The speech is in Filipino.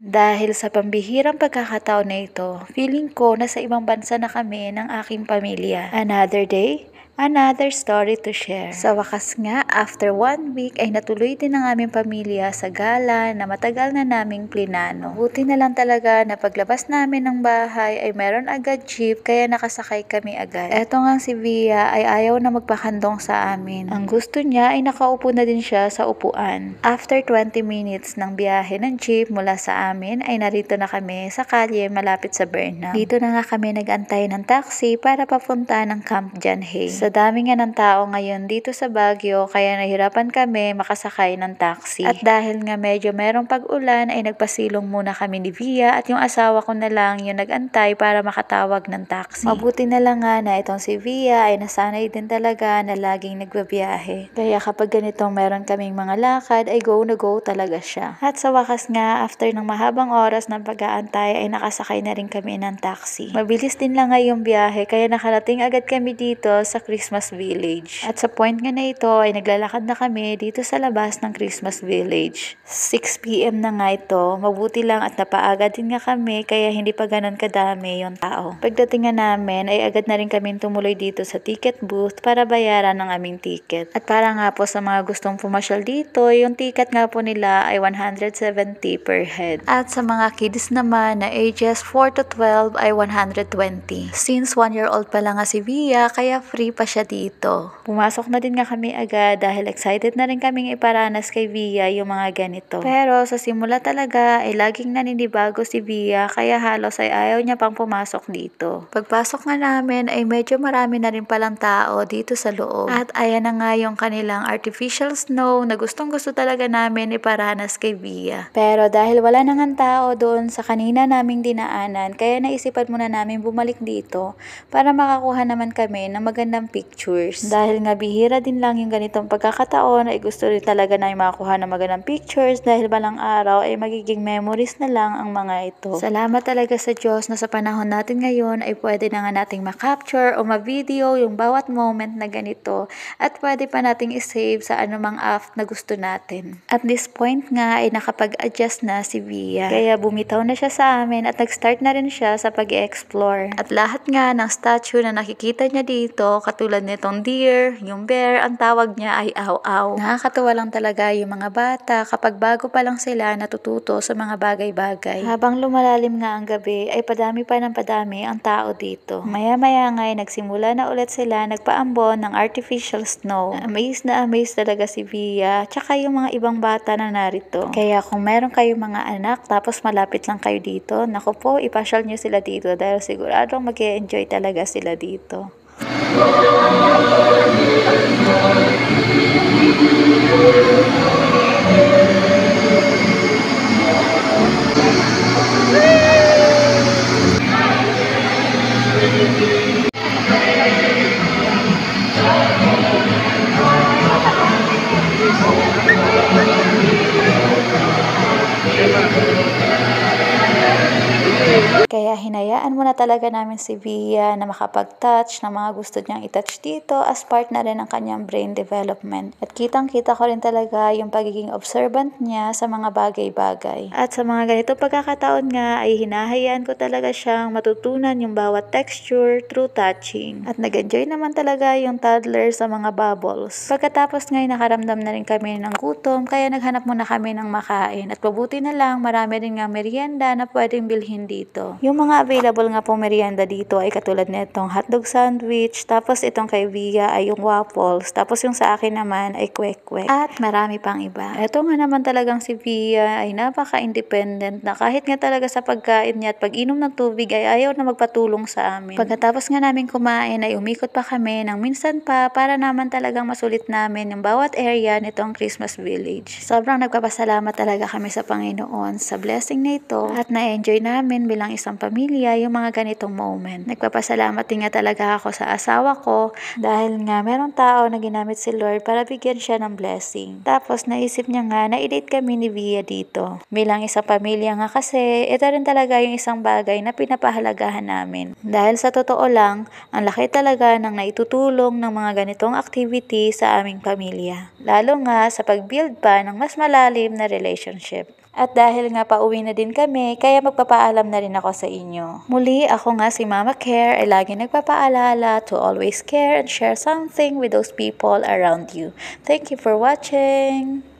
Dahil sa pambihirang pagkakataon na ito, feeling ko na sa ibang bansa na kami ng aking pamilya. Another day, another story to share. Sa wakas nga, after 1 week ay natuloy din ang aming pamilya sa gala na matagal na naming plinano. Buti na lang talaga na paglabas namin ng bahay ay meron agad jeep kaya nakasakay kami agad. Eto nga si Via ay ayaw na magpakandong sa amin. Ang gusto niya ay nakaupo na din siya sa upuan. After 20 minutes ng biyahe ng jeep mula sa amin ay narito na kami sa kalye malapit sa Burnham. Dito na nga kami nag-antay ng taxi para papunta ng Camp John Hay. Sa dami nga ng tao ngayon dito sa Baguio kaya nahirapan kami makasakay ng taxi. At dahil nga medyo merong pag-ulan ay nagpasilong muna kami ni Via at yung asawa ko na lang yung nag-antay para makatawag ng taxi. Mabuti na lang nga na itong si Via ay nasanay din talaga na laging nagbabiyahe. Kaya kapag ganitong meron kaming mga lakad ay go na go talaga siya. At sa wakas nga after ng mahabang oras ng pag-aantay ay nakasakay na rin kami ng taxi. Mabilis din lang nga yung biyahe kaya nakarating agad kami dito sa Christmas Village. At sa point nga na ito ay naglalakad na kami dito sa labas ng Christmas Village. 6 PM na nga ito, mabuti lang at napaaga din nga kami kaya hindi pa ganun kadami yung tao. Pagdating nga namin ay agad na rin kami tumuloy dito sa ticket booth para bayaran ng aming ticket. At para nga po sa mga gustong pumasyal dito, yung ticket nga po nila ay 170 per head. At sa mga kids naman na ages 4 to 12 ay 120. Since 1-year-old pa lang nga si Via, kaya free pa siya dito. Pumasok na din nga kami agad dahil excited na rin kaming iparanas kay Via yung mga ganito. Pero sa simula talaga ay laging naninibago si Via kaya halos ay ayaw niya pang pumasok dito. Pagpasok nga namin ay medyo marami na rin palang tao dito sa loob. At ayan na nga yung kanilang artificial snow na gustong gusto talaga namin iparanas kay Via. Pero dahil wala nang tao doon sa kanina naming dinaanan kaya naisipan muna namin bumalik dito para makakuha naman kami ng magandang pictures. Dahil nga bihira din lang yung ganitong pagkakataon ay gusto rin talaga na makakuha ng magandang pictures dahil balang araw ay magiging memories na lang ang mga ito. Salamat talaga sa Diyos na sa panahon natin ngayon ay pwede na nga nating makapture o ma-video yung bawat moment na ganito at pwede pa nating isave sa anumang app na gusto natin. At this point nga ay nakapag-adjust na si Via. Kaya bumitaw na siya sa amin at nag-start na rin siya sa pag-explore. At lahat nga ng statue na nakikita niya dito, katulad nitong deer, yung bear, ang tawag niya ay aw-aw. Nakakatuwa lang talaga yung mga bata kapag bago pa lang sila natututo sa mga bagay-bagay. Habang lumalalim nga ang gabi ay padami pa ng padami ang tao dito. Maya-maya nga ay nagsimula na ulit sila nagpaambon ng artificial snow. Amazed na amazed talaga si Via tsaka yung mga ibang bata na narito. Kaya kung meron kayong mga anak tapos malapit lang kayo dito, naku po, ipasyal nyo sila dito dahil siguradong mag-e-enjoy talaga sila dito. Kaya hinayaan mo na talaga namin si Via na makapag-touch ng mga gusto niyang i-touch dito as part na rin ng kanyang brain development. At kitang-kita ko rin talaga yung pagiging observant niya sa mga bagay-bagay. At sa mga ganito pagkakataon nga ay hinahayaan ko talaga siyang matutunan yung bawat texture through touching. At nag-enjoy naman talaga yung toddler sa mga bubbles. Pagkatapos nga ay nakaramdam na rin kami ng gutom kaya naghanap muna kami ng makain. At mabuti na lang marami rin nga merienda na pwedeng bilhin dito. Yung mga available nga pong merienda dito ay katulad nitong hotdog sandwich, tapos itong kay Via ay yung waffles, tapos yung sa akin naman ay kwek-kwek. At marami pang iba. Ito nga naman talagang si Via ay napaka-independent na kahit nga talaga sa pagkain niya at pag-inom ng tubig ay ayaw na magpatulong sa amin. Pagkatapos nga namin kumain ay umikot pa kami ng minsan pa para naman talagang masulit namin yung bawat area nitong Christmas Village. Sobrang nagpapasalamat talaga kami sa Panginoon sa blessing na ito at na-enjoy namin bilang isang pamilya yung mga ganitong moment. Nagpapasalamat din nga talaga ako sa asawa ko dahil nga merong tao na ginamit si Lord para bigyan siya ng blessing. Tapos naisip niya nga na i-date kami ni Via dito. Bilang isang pamilya nga kasi, ito rin talaga yung isang bagay na pinapahalagahan namin. Dahil sa totoo lang, ang laki talaga ng naitutulong ng mga ganitong activity sa aming pamilya. Lalo nga sa pag-build pa ng mas malalim na relationship. At dahil nga pauwi na din kami, kaya magpapaalam na rin ako sa inyo. Muli, ako nga si Mama Care ay lagi nagpapaalala to always care and share something with those people around you. Thank you for watching!